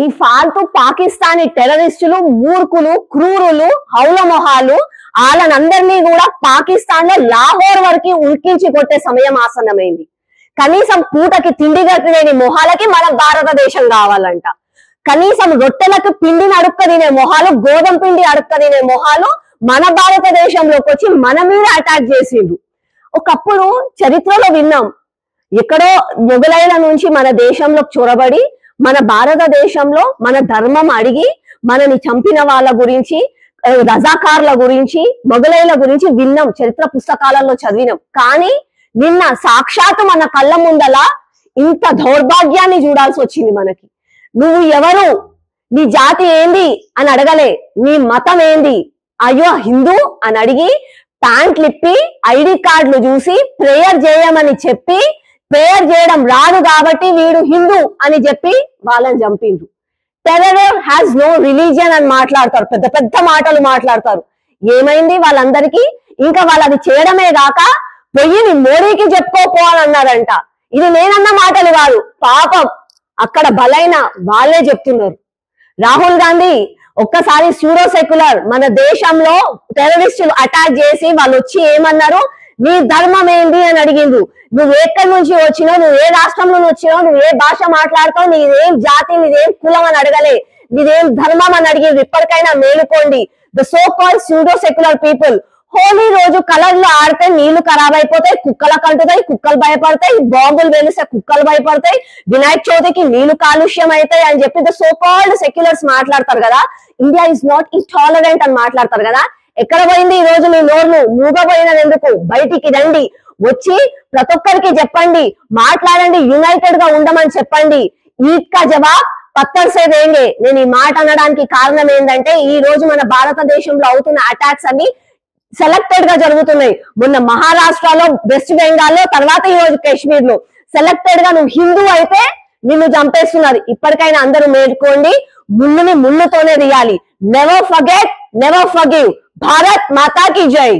ఈ ఫాల్తు పాకిస్తానీ టెర్రరిస్టులు, మూర్ఖులు, క్రూరులు, హౌల మొహాలు వాళ్ళనందరినీ కూడా పాకిస్తాన్ లో లాహోర్ వరకు ఉల్కించి కొట్టే సమయం ఆసన్నమైంది. కనీసం పూటకి తిండి గట్టిలేని మొహాలకి మన భారతదేశం కావాలంట. కనీసం రొట్టెలకు పిండిని అడుక్క తినే మొహాలు, గోధుమ పిండి అడుక్క తినే మొహాలు మన భారతదేశంలోకి వచ్చి మన మీద అటాక్ చేసిండ్రు. ఒకప్పుడు చరిత్రలో విన్నాం, ఎక్కడో మొఘలైల నుంచి మన దేశంలో చొరబడి మన భారతదేశంలో మన ధర్మం అడిగి మనని చంపిన వాళ్ళ గురించి, రజాకార్ల గురించి, మొఘలైల గురించి విన్నాం, చరిత్ర పుస్తకాలలో చదివినాం. కానీ నిన్న సాక్షాత్తు మన కళ్ళ ముందల ఇంత దౌర్భాగ్యాన్ని చూడాల్సి వచ్చింది మనకి. నువ్వు ఎవరు, నీ జాతి ఏంది అని అడగలే, నీ మతం ఏంది, అయ్యో హిందూ అని అడిగి ప్యాంట్లిప్పి ఐడి కార్డులు చూసి ప్రేయర్ చేయమని చెప్పి, ప్రేయర్ చేయడం రాదు కాబట్టి వీడు హిందూ అని చెప్పి వాళ్ళని చంపిండ్రు. టెర్రర్ హ్యాస్ నో రిలీజియన్ అని మాట్లాడతారు, పెద్ద పెద్ద మాటలు మాట్లాడతారు. ఏమైంది వాళ్ళందరికీ? ఇంకా వాళ్ళది చేయడమే కాక పొయ్యి మోడీకి చెప్పుకోపోవాలన్నారంట. ఇది నేనన్న మాటలు కాదు, పాపం అక్కడ బలైన వాళ్ళే చెప్తున్నారు. రాహుల్ గాంధీ ఒక్కసారి సూడో సెక్యులర్ మన దేశంలో టెర్రరిస్టులు అటాక్ చేసి వాళ్ళు వచ్చి ఏమన్నారు, నీ ధర్మం ఏంది అని అడిగిండ్రు. నువ్వు ఎక్కడి నుంచి వచ్చినావు, నువ్వు ఏ రాష్ట్రం నుంచి వచ్చినావు, నువ్వు ఏ భాష మాట్లాడతావు, నీదేం జాతి, నీదేం కులం అని అడగలే, నీదేం ధర్మం అని అడిగిండ్రు. ఇప్పటికైనా మేలుకోండి. The so called pseudo secular people. Holi రోజు కలర్లు ఆడితే నీళ్లు ఖరాబ్ అయిపోతాయి, కుక్కలకు అంటుతాయి, కుక్కలు భయపడతాయి, బాంబులు వెలిస్తే కుక్కలు భయపడతాయి, వినాయక చవితికి నీళ్లు కాలుష్యం అవుతాయి అని చెప్పి ద సో కాల్డ్ సెక్యులర్స్ మాట్లాడతారు కదా. ఇండియా ఇస్ నాట్ ఇంటాలరెంట్ అని మాట్లాడతారు కదా. ఎక్కడ పోయింది ఈ రోజు మీ నోరు? మూగపోయినది ఎందుకు? బయటికి రండి, వచ్చి ప్రతి ఒక్కరికి చెప్పండి, మాట్లాడండి, యునైటెడ్ గా ఉండమని చెప్పండి. ఈద్ కా జవాబ్ పత్తర్ సే దేంగే. నేను ఈ మాట అనడానికి కారణం ఏంటంటే ఈ రోజు మన భారతదేశంలో అవుతున్న అటాక్స్ అన్ని సెలెక్టెడ్ గా జరుగుతున్నాయి. మొన్న మహారాష్ట్రలో, వెస్ట్ బెంగాల్లో, తర్వాత ఈ రోజు కాశ్మీర్ లో సెలెక్టెడ్ గా నువ్వు హిందూ అయితే నిన్ను చంపేస్తున్నారు. ఇప్పటికైనా అందరూ మేల్కోండి, ముళ్ళుని ముళ్ళుతోనే తీయాలి. Never forget, never forgive. Bharat మాతా కీ జై.